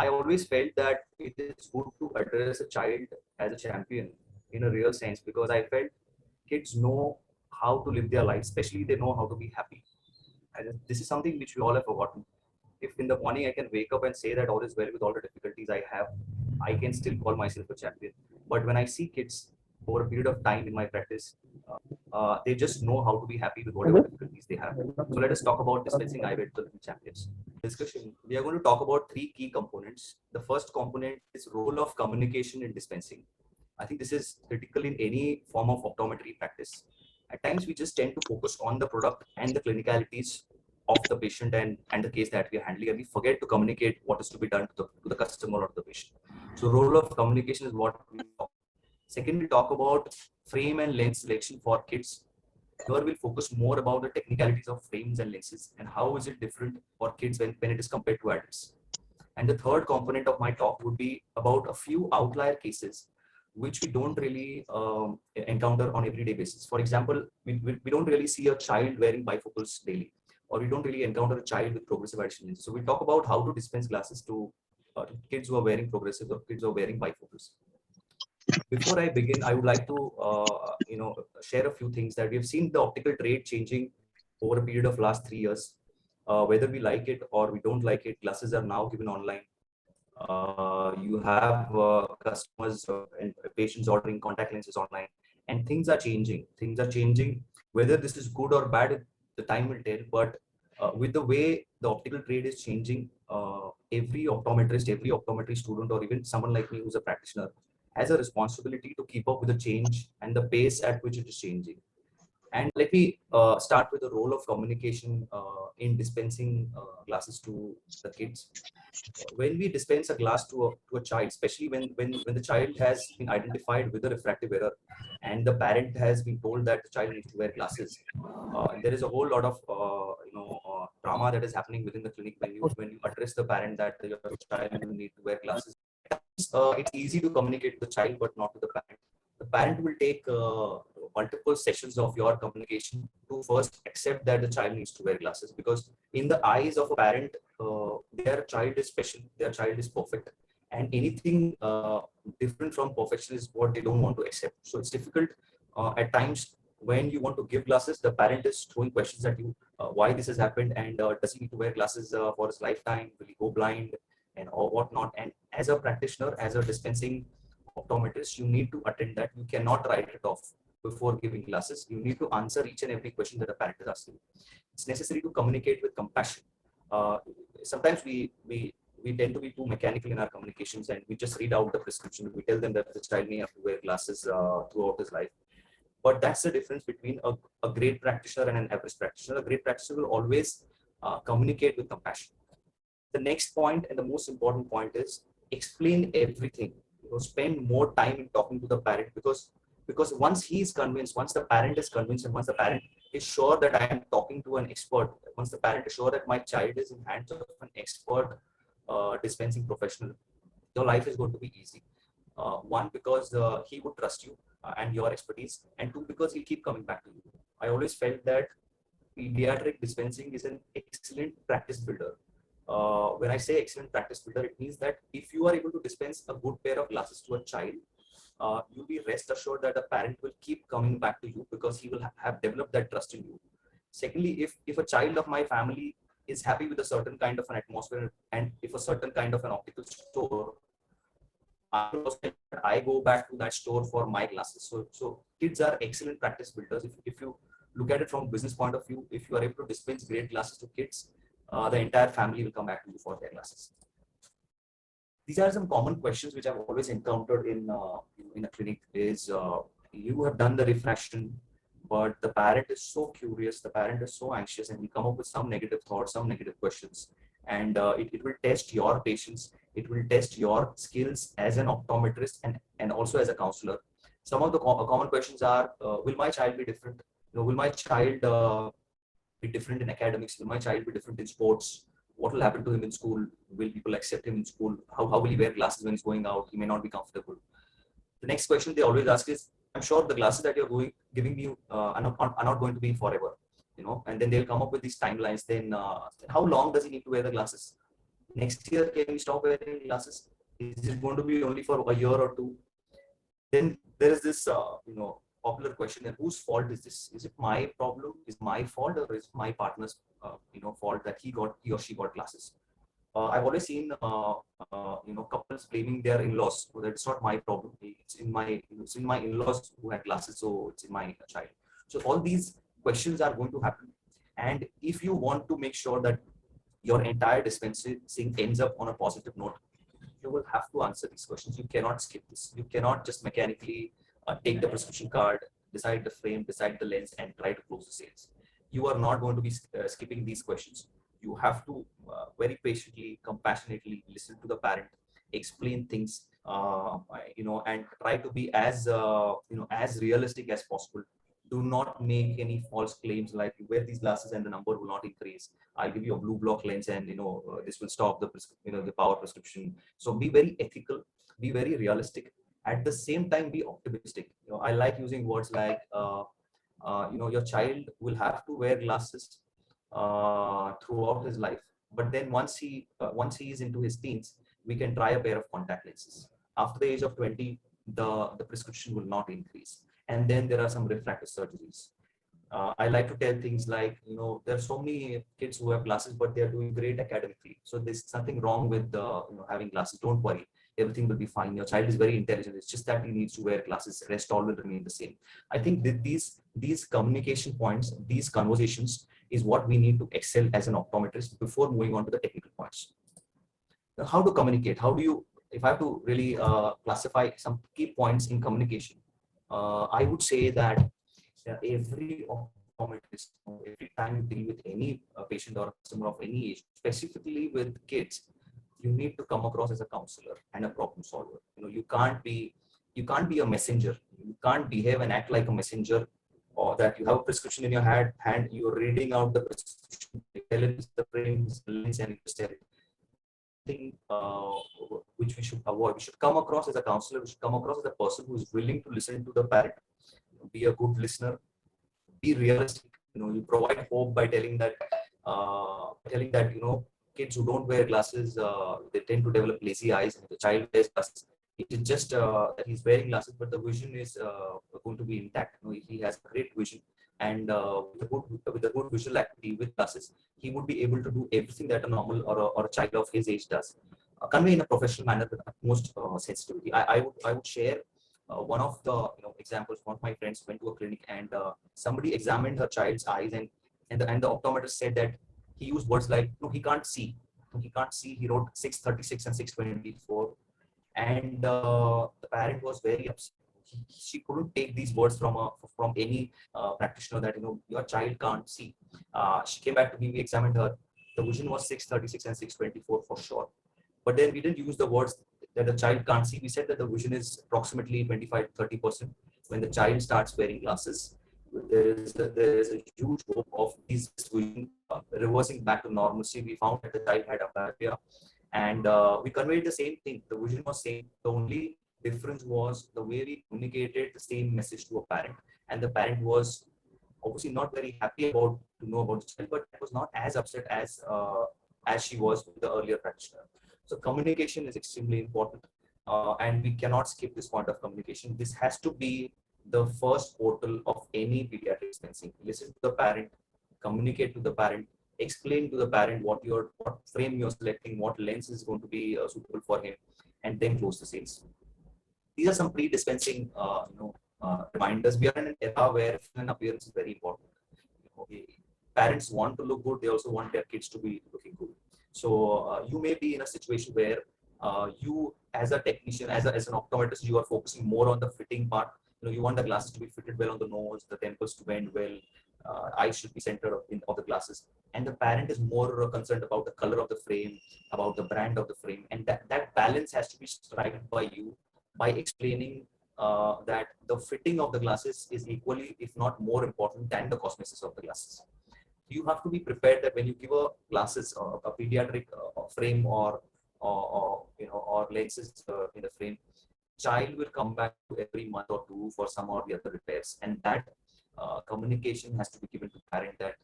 I always felt that it is good to address a child as a champion in a real sense, because I felt kids know how to live their life, especially they know how to be happy. And this is something which we all have forgotten. If in the morning I can wake up and say that all is well with all the difficulties I have, I can still call myself a champion. But when I see kids over a period of time in my practice, they just know how to be happy with whatever difficulties they have. So let us talk about dispensing eyewear to the little champions. Discussion. We are going to talk about three key components. The first component is role of communication in dispensing. I think this is critical in any form of optometry practice. At times, we just tend to focus on the product and the clinicalities of the patient and the case that we are handling, and we forget to communicate what is to be done to the customer or to the patient. So role of communication is what we talk. Second, we talk about frame and lens selection for kids. Here we'll focus more about the technicalities of frames and lenses and how is it different for kids when it is compared to adults. And the third component of my talk would be about a few outlier cases which we don't really encounter on everyday basis. For example, we don't really see a child wearing bifocals daily, or we don't really encounter a child with progressive addition lenses. So we talk about how to dispense glasses to kids who are wearing progressive or kids who are wearing bifocals. Before I begin, I would like to share a few things that we have seen the optical trade changing over a period of last 3 years. Whether we like it or we don't like it, glasses are now given online. You have customers and patients ordering contact lenses online, and things are changing. Things are changing. Whether this is good or bad, the time will tell. But with the way the optical trade is changing, every optometrist, every optometry student, or even someone like me who's a practitioner, has a responsibility to keep up with the change and the pace at which it is changing. And let me start with the role of communication in dispensing glasses to the kids. When we dispense a glass to a child, especially when the child has been identified with a refractive error and the parent has been told that the child needs to wear glasses, and there is a whole lot of drama that is happening within the clinic when you address the parent that your child will need to wear glasses. It's easy to communicate to the child, but not to the parent. The parent will take multiple sessions of your communication to first accept that the child needs to wear glasses, because in the eyes of a parent, their child is special, their child is perfect, and anything different from perfection is what they don't want to accept. So it's difficult at times when you want to give glasses. The parent is throwing questions at you, why this has happened, and does he need to wear glasses for his lifetime? Will he go blind? And or whatnot. And as a practitioner, as a dispensing optometrist, you need to attend that. You cannot write it off before giving glasses. You need to answer each and every question that a parent is asking. It's necessary to communicate with compassion. Sometimes we tend to be too mechanical in our communications, and we just read out the prescription. We tell them that the child may have to wear glasses throughout his life. But that's the difference between a great practitioner and an average practitioner. A great practitioner will always communicate with compassion. The next point and the most important point is explain everything. Spend more time in talking to the parent, because once he is convinced, once the parent is convinced, and once the parent is sure that I am talking to an expert, once the parent is sure that my child is in hands of an expert dispensing professional, your life is going to be easy. One, because he would trust you and your expertise, and two, because he'll keep coming back to you. I always felt that pediatric dispensing is an excellent practice builder. When I say excellent practice builder, it means that if you are able to dispense a good pair of glasses to a child, you'll be rest assured that the parent will keep coming back to you, because he will have developed that trust in you. Secondly, if a child of my family is happy with a certain kind of an atmosphere, and if a certain kind of an optical store, I go back to that store for my glasses. So kids are excellent practice builders. If you look at it from a business point of view, if you are able to dispense great glasses to kids, the entire family will come back to you for their glasses. These are some common questions which I've always encountered in a clinic. Is you have done the refraction, but the parent is so curious, the parent is so anxious, and we come up with some negative thoughts, some negative questions, and it will test your patience. It will test your skills as an optometrist and also as a counselor. Some of the common questions are, will my child be different? Will my child be different in academics? Will my child be different in sports? What will happen to him in school? Will people accept him in school? How will he wear glasses when he's going out? He may not be comfortable. The next question they always ask is, I'm sure the glasses that you're giving me are not going to be forever, and then they'll come up with these timelines. Then how long does he need to wear the glasses? Next year, can we stop wearing glasses? Is it going to be only for a year or two? Then there is this, popular question: that whose fault is this? Is it my problem? Is my fault, or is my partner's, fault that he or she got glasses? I've always seen, couples blaming their in-laws. So that it's not my problem. It's in my in-laws who had glasses, so it's in my child. So all these questions are going to happen, and if you want to make sure that your entire dispensing ends up on a positive note, you will have to answer these questions. You cannot skip this. You cannot just mechanically take the prescription card, decide the frame, decide the lens, and try to close the sales. You are not going to be skipping these questions. You have to very patiently, compassionately listen to the parent, explain things, and try to be as realistic as possible. Do not make any false claims like you wear these glasses and the number will not increase. I'll give you a blue block lens and this will stop the power prescription. So be very ethical, be very realistic. At the same time, be optimistic. I like using words like your child will have to wear glasses throughout his life, but then once he is into his teens, we can try a pair of contact lenses. After the age of 20, the prescription will not increase, and then there are some refractive surgeries. I like to tell things like, there are so many kids who have glasses, but they are doing great academically. So there's nothing wrong with having glasses. Don't worry, everything will be fine. Your child is very intelligent. It's just that he needs to wear glasses. Rest all will remain the same. I think that these communication points, these conversations, is what we need to excel as an optometrist before moving on to the technical points. Now, how to communicate? How do you? If I have to really classify some key points in communication, I would say that every optometrist, every time you deal with any patient or customer of any age, specifically with kids, you need to come across as a counselor and a problem solver. You can't be a messenger. You can't behave and act like a messenger, or that you have a prescription in your hand, you're reading out the prescription, the frames, the lens, and you thing which we should avoid. We should come across as a counselor. We should come across as a person who is willing to listen to the parent, be a good listener, be realistic. You provide hope by telling that kids who don't wear glasses, they tend to develop lazy eyes. And the child wears glasses, it is just that he's wearing glasses, but the vision is going to be intact. He has great vision, and with a good visual acuity with glasses, he would be able to do everything that a normal or a child of his age does. Convey in a professional manner with utmost sensitivity. I would share one of the examples. One of my friends went to a clinic, and somebody examined her child's eyes, and the optometrist said that he used words like, no, he can't see. No, he can't see. He wrote 636 and 624, and the parent was very upset. She couldn't take these words from any practitioner that your child can't see. She came back to me. We examined her. The vision was 636 and 624 for sure. But then we didn't use the words that the child can't see. We said that the vision is approximately 25-30%. When the child starts wearing glasses, there is a huge hope of this vision reversing back to normalcy. We found that the child had a myopia, and we conveyed the same thing. The vision was same. The only difference was the way we communicated the same message to a parent, and the parent was obviously not very happy to know about the child, but was not as upset as she was with the earlier practitioner. So communication is extremely important, and we cannot skip this point of communication. This has to be the first portal of any pediatric dispensing. Listen to the parent, communicate to the parent, explain to the parent what frame you're selecting, what lens is going to be suitable for him, and then close the sales. These are some pre-dispensing reminders. We are in an era where an appearance is very important. Parents want to look good. They also want their kids to be looking good. So you may be in a situation where you, as a technician, as an optometrist, you are focusing more on the fitting part. You want the glasses to be fitted well on the nose, the temples to bend well, eyes should be centered of the glasses, and the parent is more concerned about the color of the frame, about the brand of the frame, and that balance has to be struck by you by explaining that the fitting of the glasses is equally, if not more important than the cosmetics of the glasses. You have to be prepared that when you give a glasses or a pediatric frame or lenses in the frame, child will come back to every month or two for some or the other repairs, and that communication has to be given to parent that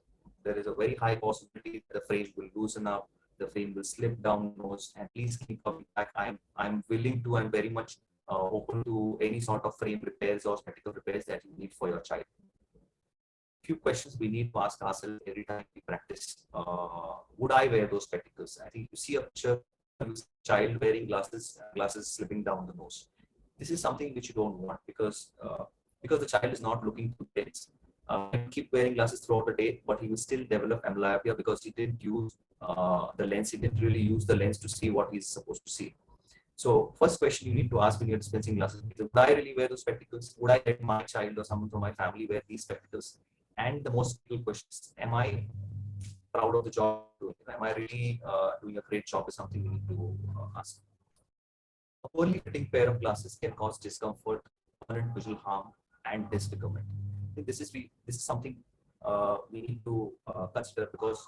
there is a very high possibility that the frame will loosen up, the frame will slip down nose, and please keep coming back. I'm willing to, I'm very much open to any sort of frame repairs or spectacle repairs that you need for your child. Few questions we need to ask ourselves every time we practice. Would I wear those spectacles? I think you see a picture, you see a child wearing glasses, glasses slipping down the nose. This is something which you don't want, because the child is not looking to lens. He will keep wearing glasses throughout the day, but he will still develop myopia because he didn't use the lens. He didn't really use the lens to see what he's supposed to see. So first question you need to ask when you're dispensing glasses is, would I really wear those spectacles? Would I let my child or someone from my family wear these spectacles? And the most critical question is, am I proud of the job? Am I really doing a great job? Is something we need to ask. A poorly fitting pair of glasses can cause discomfort, permanent visual harm, and disfigurement. I think this is something we need to consider, because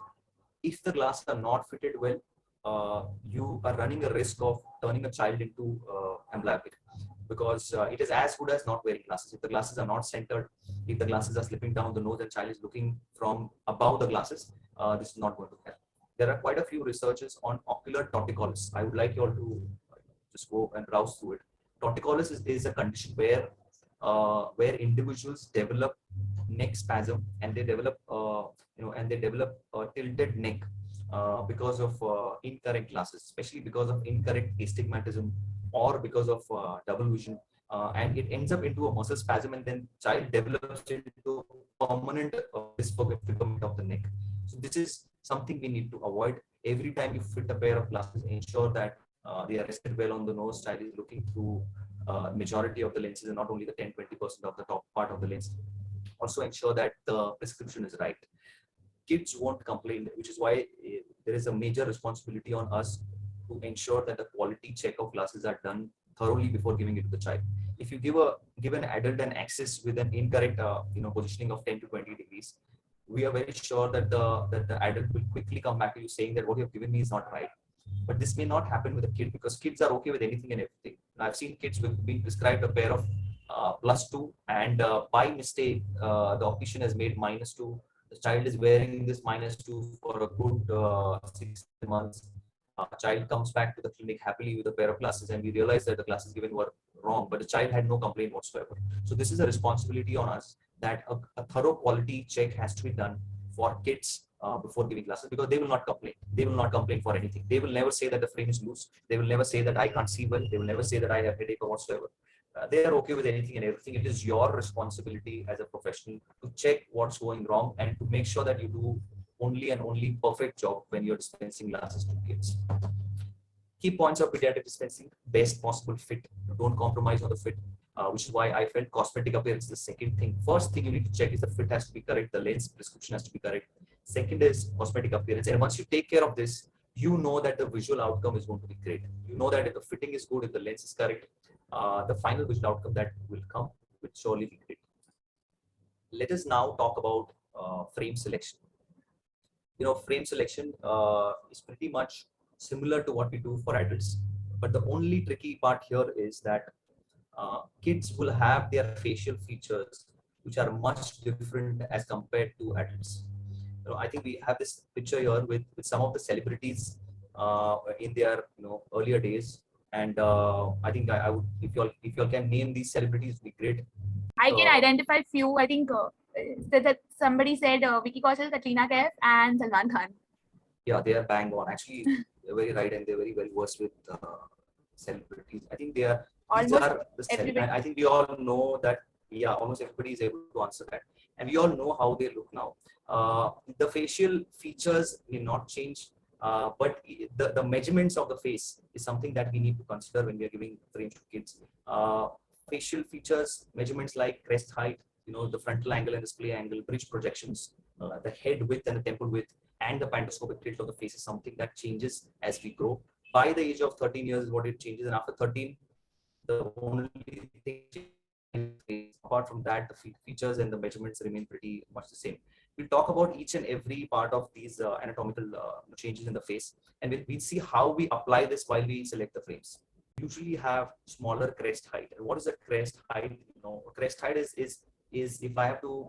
if the glasses are not fitted well, you are running a risk of turning a child into amblyoptic, because it is as good as not wearing glasses. If the glasses are not centered, if the glasses are slipping down the nose and child is looking from above the glasses, this is not going to help. There are quite a few researches on ocular torticollis. I would like you all to just go and browse through it. Torticollis is a condition where individuals develop neck spasm, and they develop a tilted neck because of incorrect glasses, especially because of incorrect astigmatism or because of double vision, and it ends up into a muscle spasm, and then child develops into permanent disfigurement of the neck. So this is something we need to avoid. Every time you fit a pair of glasses, ensure that they are rested well on the nose. Child is looking through majority of the lenses and not only the 10-20% of the top part of the lens. Also ensure that the prescription is right. Kids won't complain, which is why there is a major responsibility on us to ensure that the quality check of glasses are done thoroughly before giving it to the child. If you give an adult an axis with an incorrect positioning of 10 to 20 degrees, we are very sure that the adult will quickly come back to you saying that what you have given me is not right. But this may not happen with a kid, because kids are okay with anything and everything. I've seen kids with being prescribed a pair of +2, and by mistake the optician has made -2. The child is wearing this -2 for a good 6 months. Child comes back to the clinic happily with a pair of glasses, and we realize that the glasses given were wrong, but the child had no complaint whatsoever. So this is a responsibility on us, that a thorough quality check has to be done for kids before giving glasses, because they will not complain. They will not complain for anything. They will never say that the frame is loose. They will never say that I can't see well. They will never say that I have headache or whatsoever. They are okay with anything and everything. It is your responsibility as a professional to check what's going wrong and to make sure that you do only and only perfect job when you're dispensing glasses to kids. Key points of pediatric dispensing: best possible fit. Don't compromise on the fit, which is why I felt cosmetic appearance is the second thing. First thing you need to check is the fit has to be correct, the lens prescription has to be correct. Second is cosmetic appearance. And once you take care of this, you know that the visual outcome is going to be great. You know that if the fitting is good, if the lens is correct, the final visual outcome that will come will surely be great. Let us now talk about frame selection. Frame selection is pretty much similar to what we do for adults, but the only tricky part here is that kids will have their facial features which are much different as compared to adults. I think we have this picture here with some of the celebrities in their earlier days, and I think I would, if you all can name these celebrities, would be great. I can identify few. I think that somebody said Vicky Kaushal, Katrina Kaif, and Salman Khan. Yeah, they are bang on. Actually, they're very right, and they're very well versed with celebrities. I think they are. These are the I think we all know that. Yeah, almost everybody is able to answer that, and we all know how they look now. The facial features will not change, but the measurements of the face is something that we need to consider when we are giving frames to kids. Facial features, measurements like crest height, the frontal angle and display angle, bridge projections, the head width and the temple width, and the pantoscopic tilt of the face is something that changes as we grow. By the age of 13 years is what it changes, and after 13, the only thing apart from that, the features and the measurements remain pretty much the same. We'll talk about each and every part of these anatomical changes in the face, and we'll see how we apply this while we select the frames. Usually have smaller crest height. And what is a crest height? Crest height is is, if I have to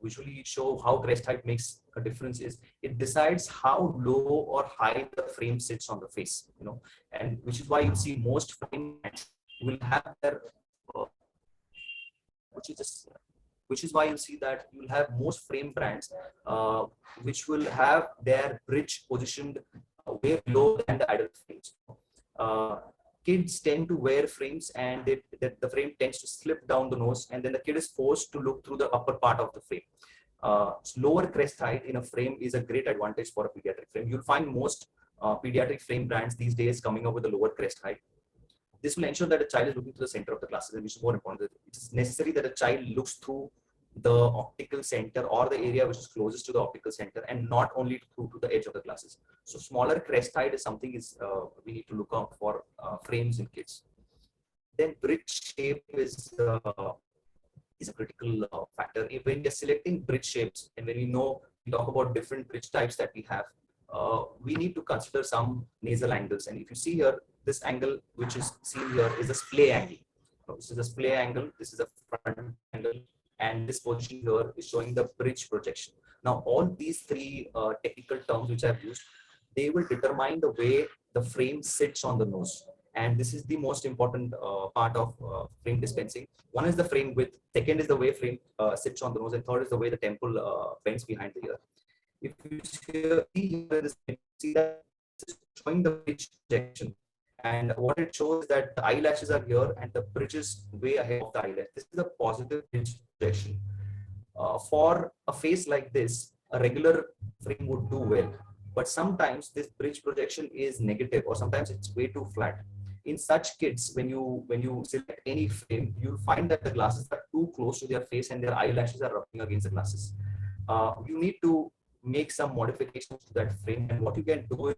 visually show how crest height makes a difference, is it decides how low or high the frame sits on the face, and which is why you see most frame brands will have their which is just which is why you see that you'll have most frame brands which will have their bridge positioned way below than the adult frames. Uh, Kids tend to wear frames, and the frame tends to slip down the nose, and then the kid is forced to look through the upper part of the frame. Lower crest height in a frame is a great advantage for a pediatric frame. You'll find most pediatric frame brands these days coming up with a lower crest height. This will ensure that the child is looking to the center of the glasses, and which is more important. It is necessary that a child looks through the optical center or the area which is closest to the optical center, and not only through to the edge of the glasses. So smaller crest height is something we need to look out for frames in kids. Then bridge shape is a critical factor. When you're selecting bridge shapes, and when we talk about different bridge types that we have, we need to consider some nasal angles. And if you see here, this angle which is seen here is a splay angle. So this is a splay angle, this is a front angle, and this position here is showing the bridge projection. Now, all these three technical terms which I've used, they will determine the way the frame sits on the nose. And this is the most important part of frame dispensing. One is the frame width, second is the way frame sits on the nose, and third is the way the temple bends behind the ear. If you see here, see that this is showing the bridge projection. And what it shows is that the eyelashes are here and the bridge is way ahead of the eyelash. This is a positive bridge projection. For a face like this, a regular frame would do well. But sometimes this bridge projection is negative, or sometimes it's way too flat. In such kids, when you select any frame, you'll find that the glasses are too close to their face and their eyelashes are rubbing against the glasses. You need to make some modifications to that frame, and what you can do is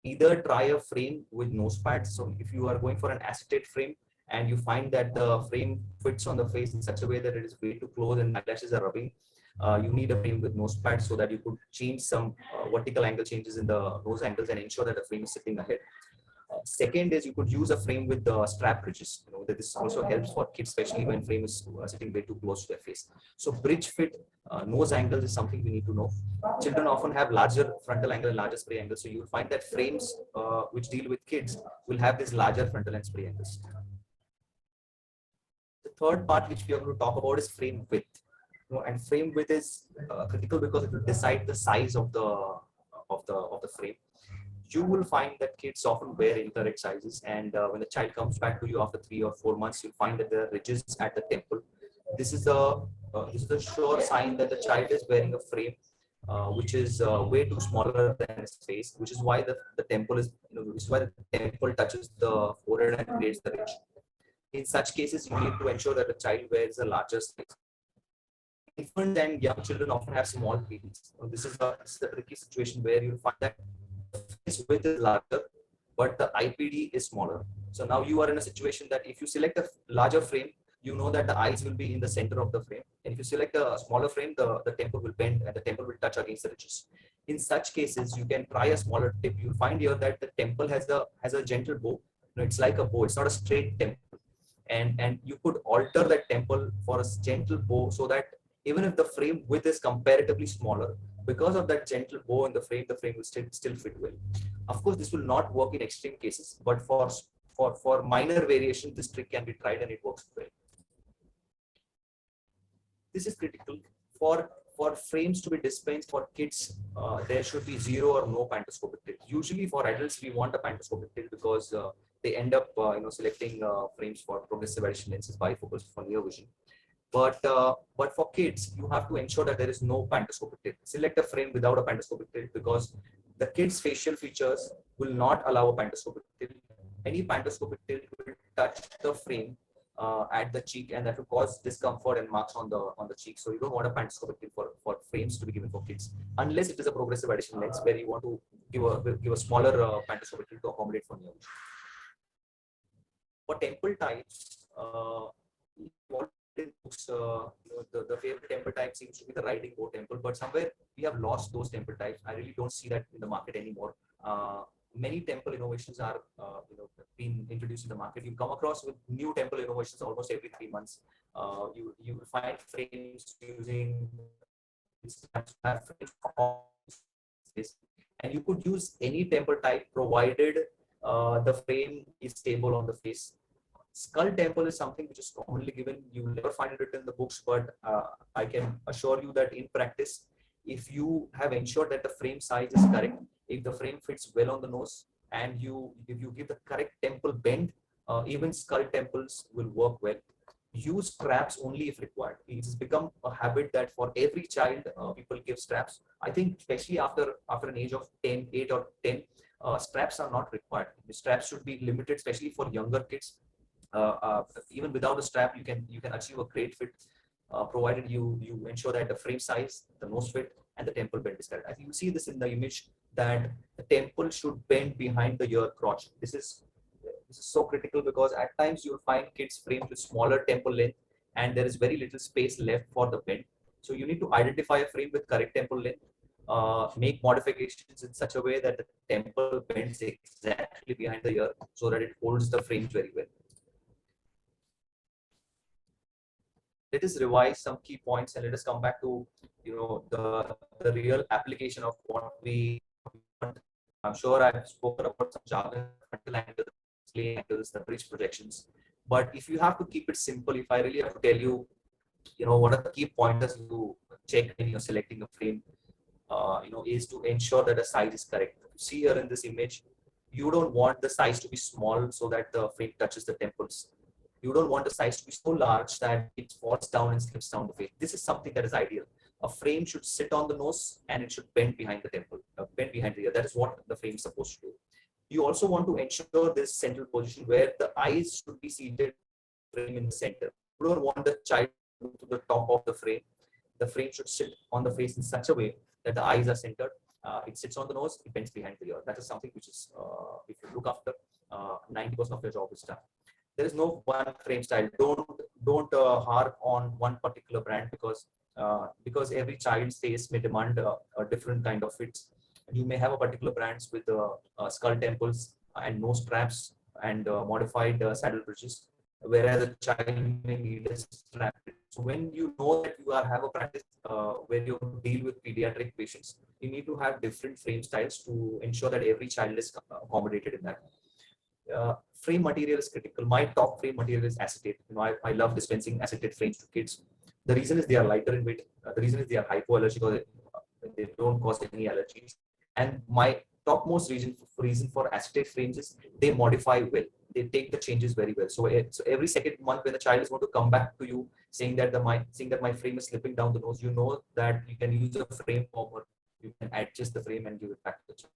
either try a frame with nose pads. So if you are going for an acetate frame and you find that the frame fits on the face in such a way that it is way too close and eyelashes are rubbing, you need a frame with nose pads so that you could change some vertical angle changes in the nose angles and ensure that the frame is sitting ahead. Second is you could use a frame with the strap bridges. That this also helps for kids, especially when frame is sitting way too close to their face. So bridge fit nose angles is something we need to know. Children often have larger frontal angle and larger spray angles. So you'll find that frames which deal with kids will have these larger frontal and spray angles. The third part which we are going to talk about is frame width. And frame width is critical because it will decide the size of the frame. You will find that kids often wear incorrect sizes, and when the child comes back to you after 3 or 4 months, you'll find that there are ridges at the temple. This is a sure sign that the child is wearing a frame which is way too smaller than his face, which is why the temple is, which is why the temple touches the forehead and creates the ridge. In such cases, you need to ensure that the child wears a larger size. Infants and young children often have small pupils. This is a tricky situation where you'll find that face width is larger, but the IPD is smaller. So now you are in a situation that if you select a larger frame, you know that the eyes will be in the center of the frame. And if you select a smaller frame, the temple will bend and the temple will touch against the ridges. In such cases, you can try a smaller tip. You'll find here that the temple has a gentle bow. It's like a bow. It's not a straight temple. And you could alter that temple for a gentle bow so that even if the frame width is comparatively smaller, because of that gentle bow in the frame will still fit well. Of course, this will not work in extreme cases, but for minor variation, this trick can be tried and it works well. This is critical for frames to be dispensed for kids. There should be 0 or no pantoscopic tilt. Usually for adults, we want a pantoscopic tilt because they end up selecting frames for progressive addition lenses, bifocals for near vision. But for kids, you have to ensure that there is no pantoscopic tilt. Select a frame without a pantoscopic tilt because the kid's facial features will not allow a pantoscopic tilt. Any pantoscopic tilt will touch the frame at the cheek, and that will cause discomfort and marks on the cheek. So you don't want a pantoscopic tilt for frames to be given for kids, unless it is a progressive addition lens where you want to give a smaller pantoscopic tilt to accommodate for near vision. For temple types, in books, the favorite temple type seems to be the riding bow temple, but somewhere we have lost those temple types. I really don't see that in the market anymore. Many temple innovations are been introduced in the market. You come across with new temple innovations almost every 3 months. You will find frames using and you could use any temple type provided the frame is stable on the face. Skull temple is something which is commonly given. You will never find it written in the books, but I can assure you that in practice, if you have ensured that the frame size is correct, if the frame fits well on the nose, and if you give the correct temple bend, even skull temples will work well. Use straps only if required. It has become a habit that for every child, people give straps. I think especially after an age of 10, 8 or 10, straps are not required. The straps should be limited, especially for younger kids. Even without a strap, you can achieve a great fit, provided you ensure that the frame size, the nose fit, and the temple bend is correct. I think you see this in the image that the temple should bend behind the ear crotch. This is so critical because at times you'll find kids framed with smaller temple length and there is very little space left for the bend. So you need to identify a frame with correct temple length, make modifications in such a way that the temple bends exactly behind the ear so that it holds the frames very well. Let us revise some key points and let us come back to the real application of what we want. I'm sure I've spoken about some jargon, frontal angles, plane angles, the bridge projections. But if you have to keep it simple, if I really have to tell you, what are the key pointers you check when you're selecting a frame, is to ensure that the size is correct. You see here in this image, you don't want the size to be small so that the frame touches the temples. You don't want the size to be so large that it falls down and slips down the face. This is something that is ideal. A frame should sit on the nose and it should bend behind the temple, bend behind the ear. That is what the frame is supposed to do. You also want to ensure this central position where the eyes should be seated frame in the center. You don't want the child to the top of the frame. The frame should sit on the face in such a way that the eyes are centered. It sits on the nose, it bends behind the ear. That is something which is, if you look after, 90% of your job is done. There is no one frame style. Don't harp on one particular brand because every child's face may demand a different kind of fits. You may have a particular brands with skull temples and nose straps and modified saddle bridges, whereas a child may need a strap. So when you know that you have a practice where you deal with pediatric patients, you need to have different frame styles to ensure that every child is accommodated in that. Frame material is critical. My top frame material is acetate. I love dispensing acetate frames to kids. The reason is they are lighter in weight. The reason is they are hypoallergic or they don't cause any allergies. And my topmost reason for acetate frames is they modify well. They take the changes very well. So every second month when the child is going to come back to you saying that my frame is slipping down the nose, you know that you can use a frame former. You can adjust the frame and give it back to the child.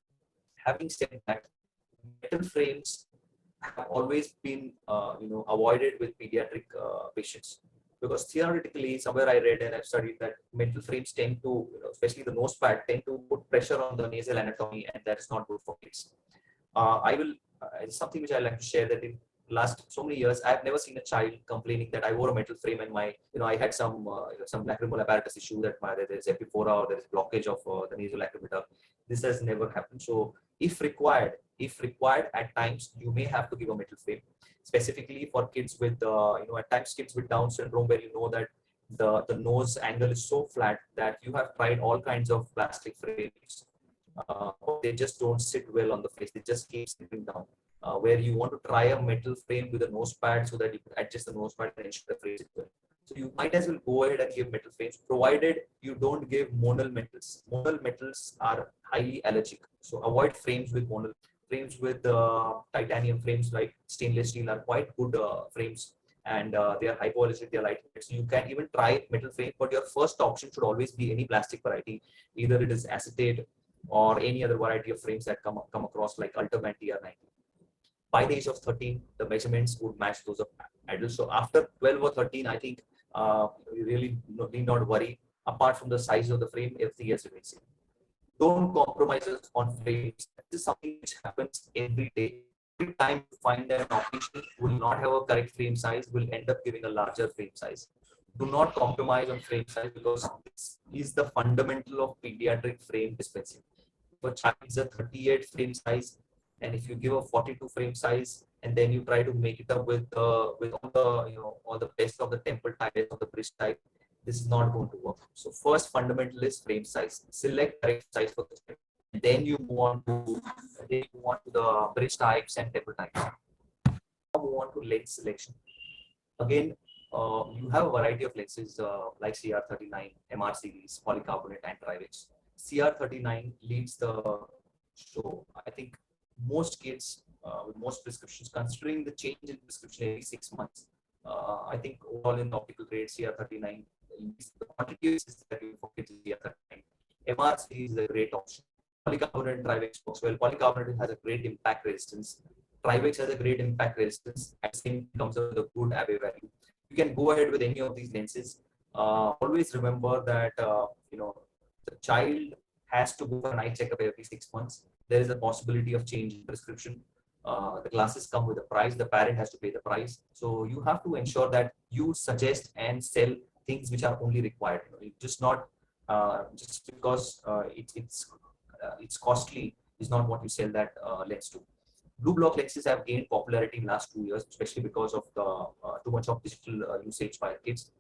Having said that, metal frames have always been avoided with pediatric patients because theoretically somewhere I read and I've studied that metal frames tend to, especially the nose pad, tend to put pressure on the nasal anatomy and that is not good for kids. It's something which I like to share that in last so many years I've never seen a child complaining that I wore a metal frame and I had some lacrimal apparatus issue that there's epiphora or there's blockage of the nasal lacrimeter. This has never happened. So if required at times you may have to give a metal frame, specifically for kids with at times kids with Down syndrome where you know that the nose angle is so flat that you have tried all kinds of plastic frames. They just don't sit well on the face. They just keep slipping down. Where you want to try a metal frame with a nose pad so that you can adjust the nose pad and ensure the frame sits well. So you might as well go ahead and give metal frames, provided you don't give monal metals. Monal metals are highly allergic. So avoid frames with monal. Frames with titanium frames like stainless steel are quite good frames and they are hypoallergenic, they are lightweight. So you can even try metal frame, but your first option should always be any plastic variety. Either it is acetate or any other variety of frames that come across like Ultimate TR90. By the age of 13, the measurements would match those of adults. So after 12 or 13, I think you really need not worry. Apart from the size of the frame, everything else remains same. Don't compromise on frames. This is something which happens every day. Every time you find that an optician will not have a correct frame size, will end up giving a larger frame size. Do not compromise on frame size because this is the fundamental of pediatric frame dispensing. For child is a 38 frame size, And if you give a 42 frame size and then you try to make it up with all the all the best of the temple type of the bridge type, this is not going to work. So first fundamental is frame size. Select correct size for the child. And then you move on to the bridge types and temple types. Now move on to lens selection. Again, you have a variety of lenses like CR39, MR series, polycarbonate, and Trivex. CR39 leads the show. I think most kids with most prescriptions, considering the change in prescription every 6 months, I think overall in the optical grade, CR39, the quantity is that for kids is CR39. MR series is a great option. Polycarbonate and Trivex works well. Polycarbonate has a great impact resistance. Trivex has a great impact resistance. At the same time, comes with a good Abbey value. You can go ahead with any of these lenses. Always remember that the child has to go for an eye checkup every 6 months. There is a possibility of change in prescription. The glasses come with a price. The parent has to pay the price. So you have to ensure that you suggest and sell things which are only required. Just not just because it's costly is not what you sell that lens to. Blue block lenses have gained popularity in the last 2 years, especially because of the too much of digital usage by kids.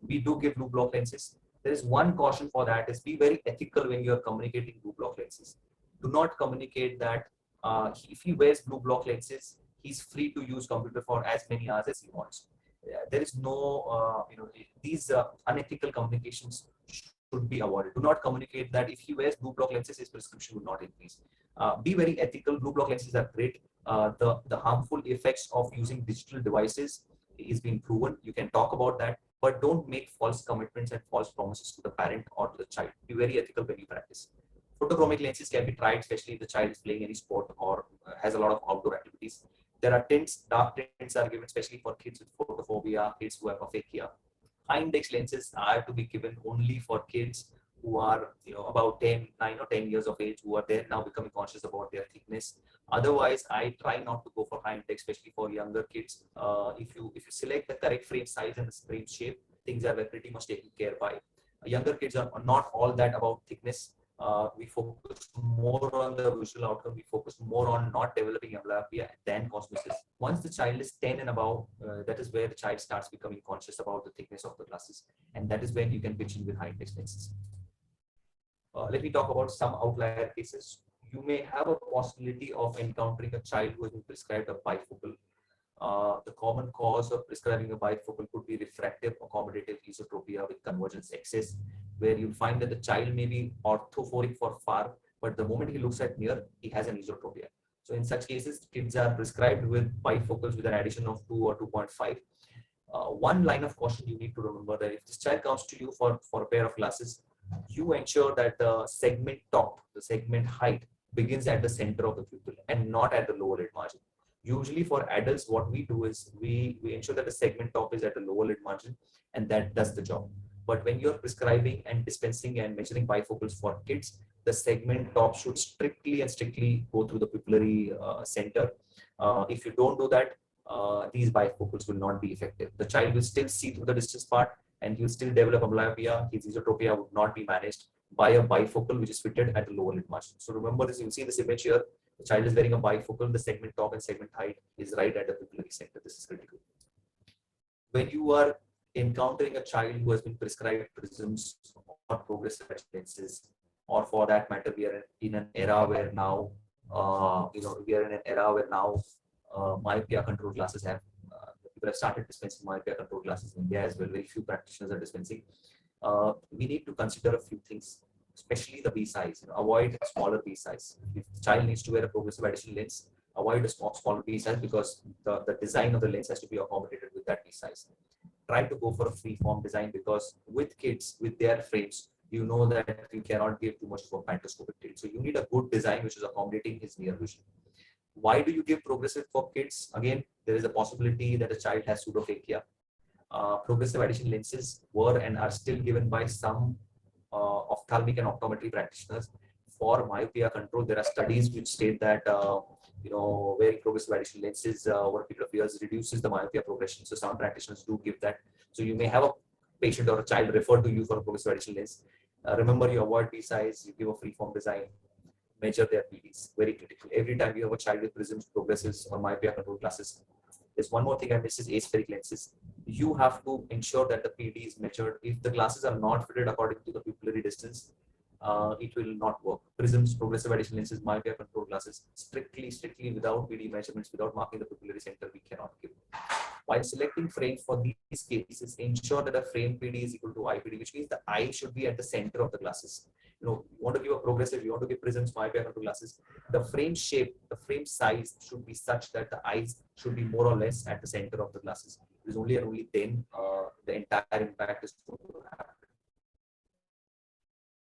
We do give blue block lenses. There is one caution for that: is be very ethical when you are communicating blue block lenses. Do not communicate that if he wears blue block lenses, he's free to use computer for as many hours as he wants. There is no, these unethical communications should be avoided. Do not communicate that if he wears blue block lenses, his prescription will not increase. Be very ethical. Blue block lenses are great. The harmful effects of using digital devices is being proven. You can talk about that, but don't make false commitments and false promises to the parent or to the child. Be very ethical when you practice. Photochromic lenses can be tried, especially if the child is playing any sport or has a lot of outdoor activities. There are tints, dark tints are given, especially for kids with photophobia, kids who have aphakia. High index lenses are to be given only for kids who are about 9 or 10 years of age, who are there now becoming conscious about their thickness. Otherwise, I try not to go for high index, especially for younger kids. If you select the correct frame size and the frame shape, things are pretty much taken care by. Younger kids are not all that about thickness. We focus more on the visual outcome. We focus more on not developing amblyopia than cosmesis. Once the child is 10 and above, that is where the child starts becoming conscious about the thickness of the glasses, and that is when you can pitch in with high index lenses. Let me talk about some outlier cases. You may have a possibility of encountering a child who has been prescribed a bifocal. The common cause of prescribing a bifocal could be refractive accommodative esotropia with convergence excess, where you'll find that the child may be orthophoric for far, but the moment he looks at near, he has an esotropia. So in such cases, kids are prescribed with bifocals with an addition of 2 or 2.5. One line of caution you need to remember that if this child comes to you for a pair of glasses, you ensure that the segment top, the segment height begins at the center of the pupil and not at the lower lid margin. Usually for adults, what we do is we ensure that the segment top is at the lower lid margin, and that does the job. But when you're prescribing and dispensing and measuring bifocals for kids, the segment top should strictly go through the pupillary center. If you don't do that, these bifocals will not be effective. The child will still see through the distance part, and he'll still develop amblyopia. His esotropia would not be managed by a bifocal which is fitted at the lower lid margin. So remember this, you see this image here. The child is wearing a bifocal, the segment top and segment height is right at the pupillary center. This is critical. When you are encountering a child who has been prescribed prisms or progressive lenses, or for that matter, we are in an era where now, myopia control glasses have, people have started dispensing myopia control glasses in India as well. Very few practitioners are dispensing. We need to consider a few things, especially the B size. Avoid smaller B size. If the child needs to wear a progressive additional lens, avoid a smaller B size because the design of the lens has to be accommodated with that B size. Try to go for a free-form design because with kids, with their frames, you know that you cannot give too much of a pantoscopic tilt. So you need a good design which is accommodating his near vision. Why do you give progressive for kids? Again, there is a possibility that a child has pseudophakia. Progressive addition lenses were and are still given by some ophthalmic and optometry practitioners for myopia control. There are studies which state that wearing progressive addition lenses over a period of years reduces the myopia progression. So some practitioners do give that. So you may have a patient or a child referred to you for a progressive addition lens. Remember, you avoid B size, you give a free form design. measure their PDs, very critical. Every time you have a child with prisms, progressives, or myopia control glasses, there's one more thing I missed is aspheric lenses. You have to ensure that the PD is measured. If the glasses are not fitted according to the pupillary distance, it will not work. Prisms, progressive additional lenses, myopia control glasses, strictly without PD measurements, without marking the pupillary center, we cannot give. While selecting frames for these cases, ensure that the frame PD is equal to IPD, which means the eye should be at the center of the glasses. You want to give a progressive, you want to give prisms, myopia control glasses. The frame shape, the frame size should be such that the eyes should be more or less at the center of the glasses. It is only and only then the entire impact is going to happen.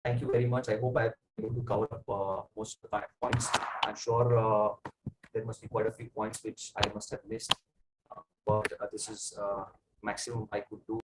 Thank you very much. I hope I've been able to cover up most of the points. I'm sure there must be quite a few points which I must have missed, but this is maximum I could do.